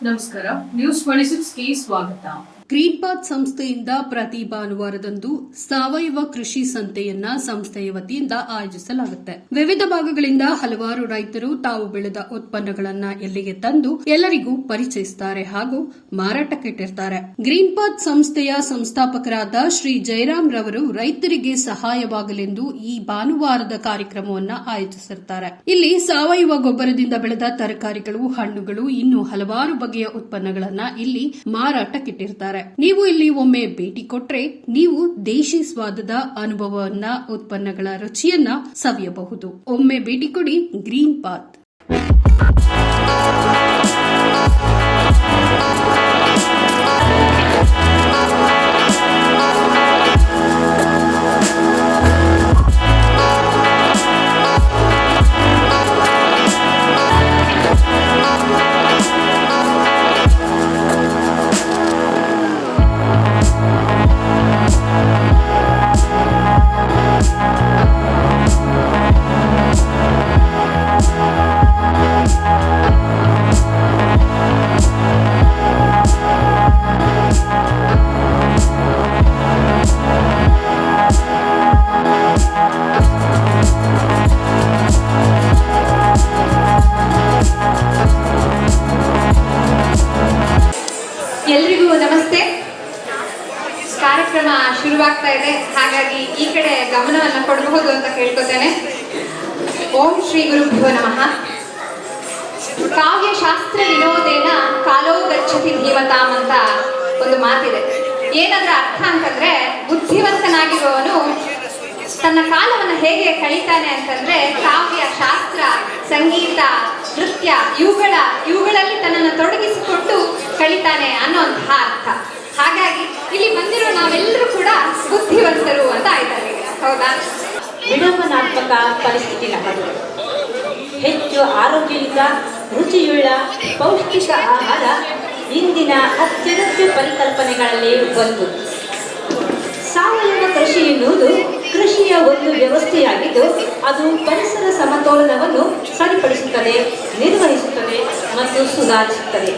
ನಮಸ್ಕಾರ. ನ್ಯೂಸ್ 26ಗೆ ಸ್ವಾಗತ. Green path ಸಂಸ್ಥೆಯಿಂದ ಪ್ರತಿ ಭಾನುವಾರದಂದು ಸಾವಯವ ಕೃಷಿ ಸಂತೆಯನ್ನ ಸಂಸ್ಥೆಯ ವತಿಯಿಂದ ಆಯೋಜಿಸಲಾಗುತ್ತೆ. ವಿವಿಧ ಭಾಗಗಳಿಂದ ಹಲವಾರು ರೈತರು ತಾವು ಬೆಳೆದ ಉತ್ಪನ್ನಗಳನ್ನ ಇಲ್ಲಿಗೆ ತಂದು ಎಲ್ಲರಿಗೂ ಪರಿಚಯಿಸುತ್ತಾರೆ ಹಾಗೂ ಮಾರಾಟಕ್ಕಿಟ್ಟಿರ್ತಾರೆ. ಗ್ರೀನ್ ಪಾತ್ ಸಂಸ್ಥೆಯ ಸಂಸ್ಥಾಪಕರಾದ ಶ್ರೀ ಜಯರಾಮ್ ರವರು ರೈತರಿಗೆ ಸಹಾಯವಾಗಲೆಂದು ಈ ಭಾನುವಾರದ ಕಾರ್ಯಕ್ರಮವನ್ನ ಆಯೋಜಿಸಿರುತ್ತಾರೆ. ಇಲ್ಲಿ ಸಾವಯವ ಗೊಬ್ಬರದಿಂದ ಬೆಳೆದ ತರಕಾರಿಗಳು, ಹಣ್ಣುಗಳು, ಇನ್ನು ಹಲವಾರು ಬಗೆಯ ಉತ್ಪನ್ನಗಳನ್ನ ಇಲ್ಲಿ ಮಾರಾಟಕ್ಕಿಟ್ಟಿರ್ತಾರೆ. ನೀವು ಇಲ್ಲಿ ಒಮ್ಮೆ ಭೇಟಿ ಕೊಟ್ರೆ ನೀವು ದೇಶಿ ಸ್ವಾದದ ಅನುಭವವನ್ನ, ಉತ್ಪನ್ನಗಳ ರುಚಿಯನ್ನ ಸವಿಯಬಹುದು. ಒಮ್ಮೆ ಭೇಟಿ ಕೊಡಿ ಗ್ರೀನ್ ಪಾತ್. ಎಲ್ರಿಗೂ ನಮಸ್ತೆ. ಕಾರ್ಯಕ್ರಮ ಶುರುವಾಗ್ತಾ ಇದೆ, ಹಾಗಾಗಿ ಈ ಕಡೆ ಗಮನವನ್ನು ಕೊಡಬಹುದು ಅಂತ ಕೇಳ್ಕೊತೇನೆ. ಓಂ ಶ್ರೀ ಗುರುಭ್ಯೋ ನಮಃ. ಕಾವ್ಯಶಾಸ್ತ್ರ ವಿನೋದೇನ ಕಾಲೋ ಗಚ್ಚತಿ ಧೀಮತಾಂ ಅಂತ ಒಂದು ಮಾತಿದೆ. ಏನಂದ್ರೆ ಅರ್ಥ ಅಂತಂದ್ರೆ, ಬುದ್ಧಿವಂತನಾಗಿರುವವನು ತನ್ನ ಕಾಲವನ್ನು ಹೇಗೆ ಕಳೀತಾನೆ ಅಂತಂದ್ರೆ ಕಾವ್ಯ, ಶಾಸ್ತ್ರ, ಸಂಗೀತ, ನೃತ್ಯ ಇವುಗಳಲ್ಲಿ ತನ್ನನ್ನು ತೊಡಗಿಸಿಕೊಟ್ಟು ಕಳೀತಾನೆ ಅನ್ನೋಂತಹ ಅರ್ಥ. ಹಾಗಾಗಿ ಇಲ್ಲಿ ಬಂದಿರೋ ನಾವೆಲ್ಲರೂ ಕೂಡ ಬುದ್ಧಿವಂತರು ಅಂತ ಆಯ್ತಾರೆ, ಹೌದಾ? ವಿಡಂಬನಾತ್ಮಕ ಪರಿಸ್ಥಿತಿ ನಮ್ಮದು. ಹೆಚ್ಚು ಆರೋಗ್ಯಯುತ, ರುಚಿಯುಳ್ಳ, ಪೌಷ್ಟಿಕ ಆಹಾರ ಇಂದಿನ ಅತ್ಯಗತ್ಯ ಪರಿಕಲ್ಪನೆಗಳಲ್ಲಿ ಒಂದು. ಸಾವಯವ ಕೃಷಿ ಎನ್ನುವುದು ಕೃಷಿಯ ಒಂದು ವ್ಯವಸ್ಥೆಯಾಗಿದ್ದು, ಅದು ಪರಿಸರ ಸಮತೋಲನವನ್ನು ಸರಿಪಡಿಸುತ್ತದೆ, ನಿರ್ವಹಿಸುತ್ತದೆ ಮತ್ತು ಸುಧಾರಿಸುತ್ತದೆ.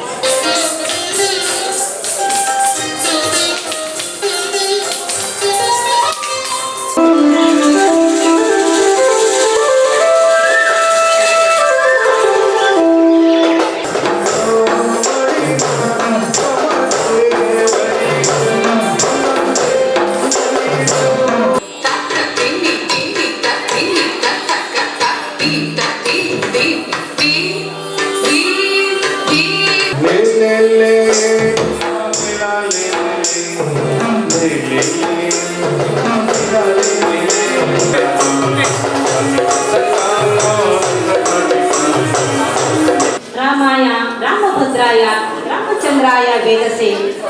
ರಾಮಾಯ ರಾಮಭದ್ರಾಯ ರಾಮಚಂದ್ರಾಯ ವೇದಸೆ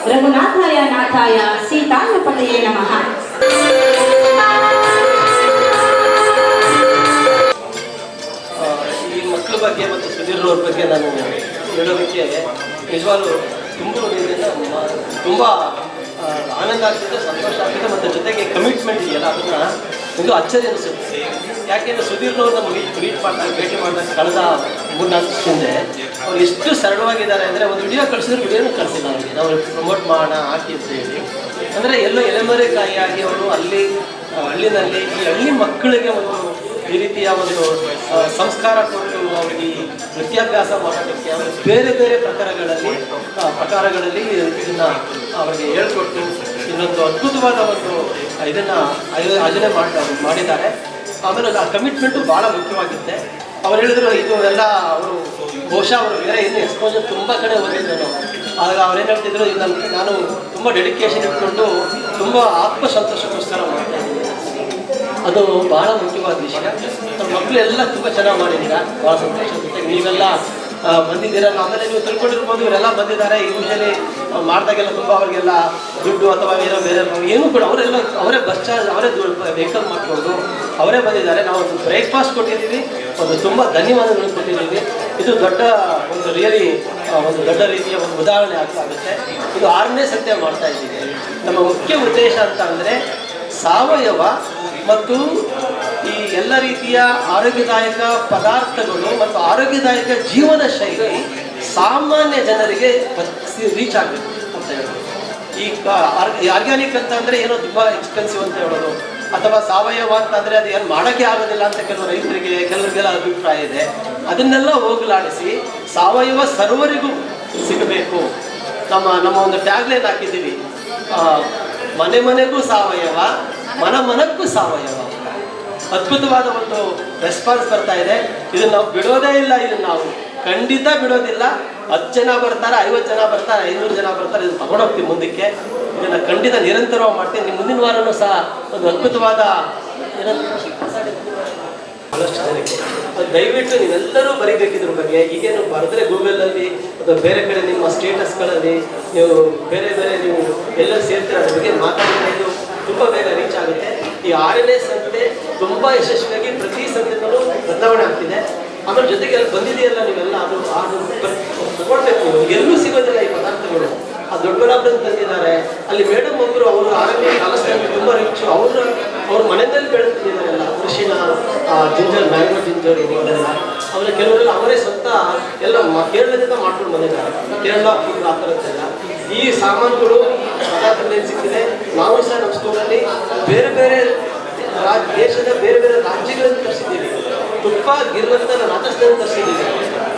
ರಘುನಾಥಾಯ ನಾಥಾಯ ಸೀತಾಯ ಪತಯೇ ನಮಃ. ಈ ಮಕ್ಕಳ ಬಗ್ಗೆ ಮತ್ತು ಸುಧೀರ್ರವ್ರ ಬಗ್ಗೆ ನಾನು ಹೇಳೋದಕ್ಕೆ ನಿಜವಾಗ್ಲೂ ತುಂಬ ಆನಂದ ಆಗ್ತಿದೆ, ಸಂತೋಷ ಆಗ್ತಿದೆ, ಮತ್ತು ಜೊತೆಗೆ ಕಮಿಟ್ಮೆಂಟ್ ಇದೆಯಲ್ಲ ಅದನ್ನು ಒಂದು ಅಚ್ಚರಿ ಅನಿಸುತ್ತೆ. ಯಾಕೆಂದರೆ ಸುಧೀರ್ನವ್ರನ್ನ ಭೇಟಿ ಮಾಡಿದಾಗ ಕಳೆದ 3-4 ವರ್ಷದಿಂದ ಅವ್ರು ಎಷ್ಟು ಸರಳವಾಗಿದ್ದಾರೆ ಅಂದರೆ, ಒಂದು ವಿಡಿಯೋ ಕಳಿಸಿದ್ರೆ ವಿಡಿಯೋನೂ ಕಳಿಸಿಲ್ಲ ಅವರಿಗೆ, ನಾವು ಪ್ರಮೋಟ್ ಮಾಡೋಣ ಹಾಕಿ ಅಂತ ಹೇಳಿ. ಅಂದರೆ ಎಲ್ಲೋ ಎಲೆಮರೆಕಾಯಿಯಾಗಿ ಅವರು ಹಳ್ಳಿನಲ್ಲಿ ಈ ಹಳ್ಳಿ ಮಕ್ಕಳಿಗೆ ಒಂದು ಈ ರೀತಿಯ ಒಂದು ಸಂಸ್ಕಾರ ಕೊಟ್ಟು ಅವರಿಗೆ ವಿದ್ಯಾಭ್ಯಾಸ ಮಾಡೋದಕ್ಕೆ ಬೇರೆ ಬೇರೆ ಪ್ರಕಾರಗಳಲ್ಲಿ ಇದನ್ನು ಅವರಿಗೆ ಹೇಳ್ಕೊಟ್ಟು ಇನ್ನೊಂದು ಅದ್ಭುತವಾದ ಒಂದು ಇದನ್ನು ಆಯೋಜನೆ ಮಾಡಿದ್ದಾರೆ. ಆಮೇಲೆ ಆ ಕಮಿಟ್ಮೆಂಟು ಭಾಳ ಮುಖ್ಯವಾಗುತ್ತೆ. ಅವ್ರು ಹೇಳಿದ್ರು ಇದು ಎಲ್ಲ ಅವರು ಬಹುಶಃ ಅವರು ಬೇರೆ ಏನು ಎಕ್ಸ್ಪೋಜರ್ ತುಂಬ ಕಡೆ ಓದಿದ್ರು. ಆಗ ಅವ್ರೇನು ಹೇಳ್ತಿದ್ರು, ನಾನು ತುಂಬ ಡೆಡಿಕೇಶನ್ ಇಟ್ಕೊಂಡು ತುಂಬ ಆತ್ಮಸಂತೋಷಕ್ಕೋಸ್ಕರ ಮಾಡ್ತಾ ಇದ್ದೀನಿ. ಅದು ಭಾಳ ಮುಖ್ಯವಾದ ವಿಷಯ. ನಮ್ಮ ಮಕ್ಕಳು ಎಲ್ಲ ತುಂಬ ಚೆನ್ನಾಗಿ ಮಾಡಿದ್ದೀರಾ, ಭಾಳ ಸಂತೋಷ. ಜೊತೆಗೆ ನೀವೆಲ್ಲ ಬಂದಿದ್ದೀರಾ. ಆಮೇಲೆ ನೀವು ತಿಳ್ಕೊಂಡಿರ್ಬೋದು, ಇವರೆಲ್ಲ ಬಂದಿದ್ದಾರೆ. ಯೂಶಲಿ ಮಾಡಿದಾಗೆಲ್ಲ ತುಂಬ ಅವರಿಗೆಲ್ಲ ದುಡ್ಡು ಅಥವಾ ಏನೋ ಬೇರೆ ಏನೂ ಕೂಡ ಅವರೇ ಬಸ್ ಚಾರ್ಜ್, ಅವರೇ ವೆಹಿಕಲ್ ಮಾಡಿಕೊಂಡು ಅವರೇ ಬಂದಿದ್ದಾರೆ. ನಾವು ಒಂದು ಬ್ರೇಕ್ಫಾಸ್ಟ್ ಕೊಟ್ಟಿದ್ದೀವಿ, ಒಂದು ತುಂಬ ಧನ್ಯವಾದಗಳನ್ನು ಕೊಟ್ಟಿದ್ದೀವಿ. ಇದು ದೊಡ್ಡ ಒಂದು ಒಂದು ದೊಡ್ಡ ರೀತಿಯ ಒಂದು ಉದಾಹರಣೆ ಆಗುತ್ತೆ. ಇದು 6ನೇ ಸತ್ಯ ಮಾಡ್ತಾ ಇದ್ದೀವಿ. ನಮ್ಮ ಮುಖ್ಯ ಉದ್ದೇಶ ಅಂತ ಅಂದರೆ ಸಾವಯವ ಮತ್ತು ಈ ಎಲ್ಲ ರೀತಿಯ ಆರೋಗ್ಯದಾಯಕ ಪದಾರ್ಥಗಳು ಮತ್ತು ಆರೋಗ್ಯದಾಯಕ ಜೀವನ ಶೈಲಿ ಸಾಮಾನ್ಯ ಜನರಿಗೆ ರೀಚ್ ಆಗಬೇಕು ಅಂತ ಹೇಳೋದು. ಈ ಆರ್ಗ್ಯಾನಿಕ್ ಅಂತ ಅಂದರೆ ಏನೋ ತುಂಬ ಎಕ್ಸ್ಪೆನ್ಸಿವ್ ಅಂತ ಹೇಳೋದು, ಅಥವಾ ಸಾವಯವ ಅಂತಂದರೆ ಅದು ಏನು ಮಾಡೋಕ್ಕೆ ಆಗೋದಿಲ್ಲ ಅಂತ ಕೆಲವು ರೈತರಿಗೆ ಕೆಲವರಿಗೆಲ್ಲ ಅಭಿಪ್ರಾಯ ಇದೆ. ಅದನ್ನೆಲ್ಲ ಹೋಗಲಾಡಿಸಿ ಸಾವಯವ ಸರ್ವರಿಗೂ ಸಿಗಬೇಕು. ನಮ್ಮ ಒಂದು ಟ್ಯಾಗ್ಲೈನ್ ಹಾಕಿದ್ದೀವಿ, ಮನೆ ಮನೆಗೂ ಸಾವಯವ, ಮನಕ್ಕೂ ಸಾವಯವ. ಅದ್ಭುತವಾದ ಒಂದು ರೆಸ್ಪಾನ್ಸ್ ಬರ್ತಾ ಇದೆ. ಇದನ್ನು ನಾವು ಬಿಡೋದೇ ಇಲ್ಲ, ಇದನ್ನು ನಾವು ಖಂಡಿತ ಬಿಡೋದಿಲ್ಲ. 10 ಜನ ಬರ್ತಾರೆ, 50 ಜನ ಬರ್ತಾರೆ, 500 ಜನ ಬರ್ತಾರೆ, ಇದನ್ನು ತಗೊಂಡೋಗ್ತೀವಿ ಮುಂದಕ್ಕೆ. ಇದನ್ನು ಖಂಡಿತ ನಿರಂತರವಾಗಿ ಮಾಡ್ತೀನಿ. ನಿಮ್ಮ ಮುಂದಿನ ವಾರನೂ ಸಹ ಒಂದು ಅದ್ಭುತವಾದ ಬಹಳಷ್ಟು ಜನಕ್ಕೆ ದಯವಿಟ್ಟು ನೀವೆಲ್ಲರೂ ಬರೀಬೇಕಿದ್ರ ಬಗ್ಗೆ. ಈಗೇನು ಬರೆದ್ರೆ ಗೂಗಲಲ್ಲಿ ಅಥವಾ ಬೇರೆ ಕಡೆ ನಿಮ್ಮ ಸ್ಟೇಟಸ್ಗಳಲ್ಲಿ ನೀವು ಬೇರೆ ನೀವು ಎಲ್ಲ ಸೇರ್ತೀರ, ಅದ್ರ ಬಗ್ಗೆ ಮಾತಾಡಿದ್ರೆ ಇದು ತುಂಬ ಬೇಗ ರೀಚ್ ಆಗುತ್ತೆ. ಈ 6ನೇ ಸಂತೆ ತುಂಬ ಯಶಸ್ವಿಯಾಗಿ ಪ್ರತಿ ಸಂತೆನಲ್ಲೂ ಬದಲಾವಣೆ ಆಗ್ತಿದೆ. ಅದ್ರ ಜೊತೆಗೆ ಅಲ್ಲಿ ಬಂದಿದೆಯಲ್ಲ ನೀವೆಲ್ಲ, ಅದು ತಗೊಳ್ಬೇಕು. ಎಲ್ಲೂ ಸಿಗೋದಿಲ್ಲ ಈ ಪದಾರ್ಥಗಳು. ಆ ದೊಡ್ಡಬಳ್ಳಾಪುರದಲ್ಲಿ ತಂದಿದ್ದಾರೆ. ಅಲ್ಲಿ ಮೇಡಮ್ ಒಬ್ಬರು ಅವರು ಆರೋಗ್ಯ ಕಾಲಸ್ನಲ್ಲಿ ತುಂಬ ರಿಚ್, ಅವ್ರ ಮನೆಯಲ್ಲಿ ಬೆಳೆದಿದ್ದಾರೆ ಎಲ್ಲ ಕೃಷಿನ ಜಿಂಜರ್, ಮ್ಯಾಂಗೋ ಜಿಂಜರ್ ಇವೆಲ್ಲ. ಅವರ ಕೆಲವರೆಲ್ಲ ಅವರೇ ಸ್ವಂತ ಎಲ್ಲ ಕೇರಳದಿಂದ ಮಾಡ್ಕೊಂಡು ಬಂದಿದ್ದಾರೆ. ಕೇರಳ ಫುಡ್ ಆ ಥರದ್ದೆಲ್ಲ ಈ ಸಾಮಾನುಗಳು ಪದಾರ್ಥಗಳೇನು ಸಿಕ್ಕಿದೆ. ನಾವು ಸಹ ನಮ್ಮ ಸ್ಟೋರಲ್ಲಿ ಬೇರೆ ಬೇರೆ ದೇಶದ ಬೇರೆ ಬೇರೆ ರಾಜ್ಯಗಳನ್ನು ತರಿಸಿದ್ದೀವಿ. ತುಪ್ಪ ಗಿರ್ವಂತ ರಾಜಸ್ಥಾನ ತರಿಸಿದ್ದೀವಿ.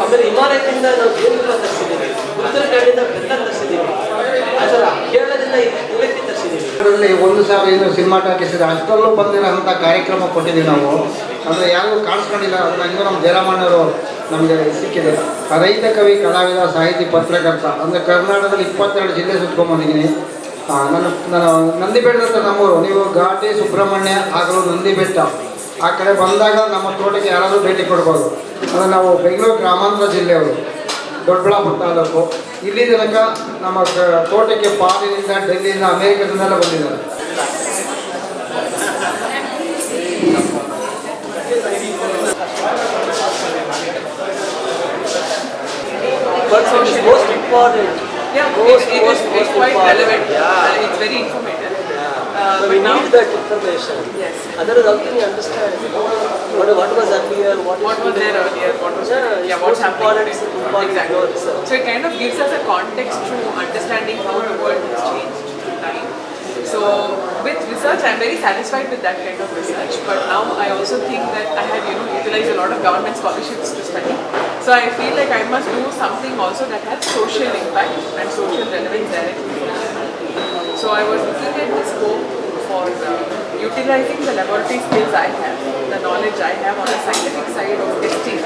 ಆಮೇಲೆ ಹಿಮಾಲಯದಿಂದ ನಾವು ಜೇನುತುಪ್ಪ ತರಿಸಿದ್ದೀವಿ. ಉತ್ತರಾಖಂಡದಿಂದ ಬೆಲ್ಲ ತರಿಸಿದ್ದೀವಿ. ಆ ಥರ ಕೇರಳದಿಂದ ಇವತ್ತಿ ತರಿಸಿದ್ದೀವಿ. ಇದರಲ್ಲಿ 1,000 ಏನು ಸಿನಿಮಾ ಟಾಕೀಸ್ ಇದೆ, ಅಷ್ಟರಲ್ಲೂ ಬಂದಿರೋಂಥ ಕಾರ್ಯಕ್ರಮ ಕೊಟ್ಟಿದ್ದೀವಿ ನಾವು. ಅಂದರೆ ಯಾರಿಗೂ ಕಾಣಿಸ್ಕೊಂಡಿಲ್ಲ. ಅದನ್ನ ಇನ್ನೂ ನಮ್ಮ ಜಯರಾಮಣ್ಣವರು ನಮಗೆ ಸಿಕ್ಕಿದೆ. ರೈತ ಕವಿ, ಕಲಾವಿದ, ಸಾಹಿತಿ, ಪತ್ರಕರ್ತ. ಅಂದರೆ ಕರ್ನಾಟಕದಲ್ಲಿ 22 ಜಿಲ್ಲೆ ಸುತ್ಕೊಂಡ್ಬಂದಿದ್ದೀನಿ. ನನ್ನ ನಂದಿಬೆಟ್ಟದ ನಮ್ಮೂರು. ನೀವು ಘಾಟಿ, ಸುಬ್ರಹ್ಮಣ್ಯ, ಆಗಲೂ ನಂದಿಬೆಟ್ಟ ಆ ಕಡೆ ಬಂದಾಗ ನಮ್ಮ ತೋಟಕ್ಕೆ ಯಾರಾದರೂ ಭೇಟಿ ಕೊಡ್ಬೋದು. ಅಂದರೆ ನಾವು ಬೆಂಗಳೂರು ಗ್ರಾಮಾಂತರ ಜಿಲ್ಲೆಯವರು, ದೊಡ್ಡಬಳ್ಳಾಪುರ ತಾಲೂಕು. ಇಲ್ಲಿ ತನಕ ನಮ್ಮ ತೋಟಕ್ಕೆ ಪಾಲಿನಿಂದ, ಡೆಲ್ಲಿಯಿಂದ, ಅಮೇರಿಕದಿಂದೆಲ್ಲ ಬಂದಿದ್ದಾರೆ. But it is most important. It's quite relevant. Yeah. It's very informative. We need that information. Yes. Otherwise, how can you understand? What was earlier? What was there earlier? What was what's happening today? Exactly. So it kind of gives us a context to understanding how the world has changed through time. So with research, I'm very satisfied with that kind of research. But now I also think that I have utilized a lot of government scholarships to study. So I feel like I must do something also that has social impact and social relevance directly. So I was looking at the scope for utilizing the laboratory skills I have, the knowledge I have on the scientific side of testing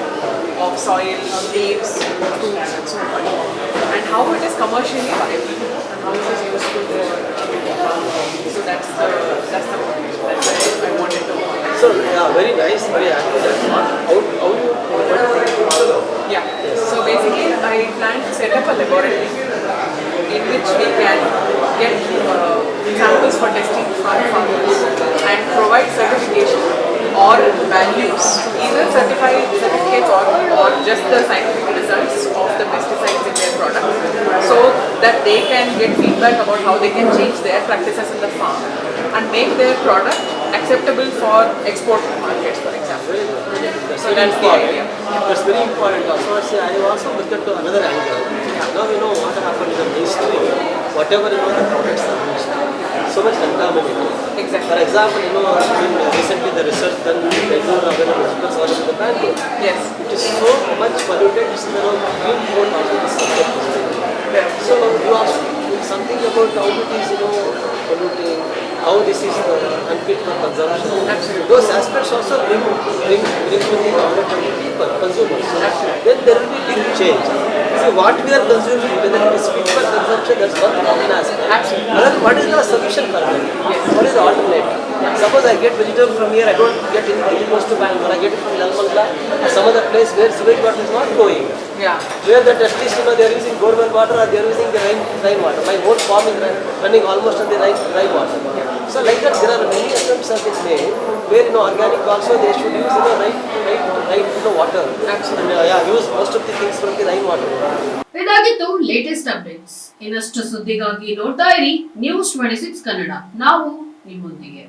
of soil, leaves, fruits and so on, and how it is commercially viable and how it is useful for so that's the motivation. That's why I wanted to. So yeah, very nice, very accurate. How you Yeah. So basically, I plan to set up a laboratory in which we can get samples for testing from farmers and provide certification or values, either certificates or just the scientific results of the pesticides in their product, so that they can get feedback about how they can change their practices in the farm and make their product acceptable for export markets, for example. So that's the idea. That's very important. Also, I also looked at another angle. Now you know what happened in the mainstream. Whatever the products are used, so much contaminated. Exactly. For example, recently the research done in Bangalore in the Bangalore. Yes. It is so much polluted. It's green coat also is subject. So you ask something about how it is polluting, how this is unfit for consumption. Absolutely. Those aspects also bring to the knowledge of the people, consumers. Absolutely. Then there will be big change. See, what we are consuming, whether it is fit for consumption, that's one common aspect. Absolutely. Another, what is the solution for that? Yes. What is the alternative? Suppose I get vegetable from here, I don't get it close to Bangalore, I get it from Lalmangla or some other place where sewage water is not going. Yeah. Where that at least they are using borewell water or they are using the rain water. My whole farm is running almost on the rain water. So like that, there are many attempts have been made where organic also they should use right water. Absolutely. And use most of the things from the rain water. ಇದಾಗಿತ್ತು latest updates. ಇನ್ನಷ್ಟು ಸುದ್ದಿಗಾಗಿ ನೋಡ್ತಾ ಇರಿ news 26 Kannada. ನಾವು ನಿಮ್ಮೊಂದಿಗೆ.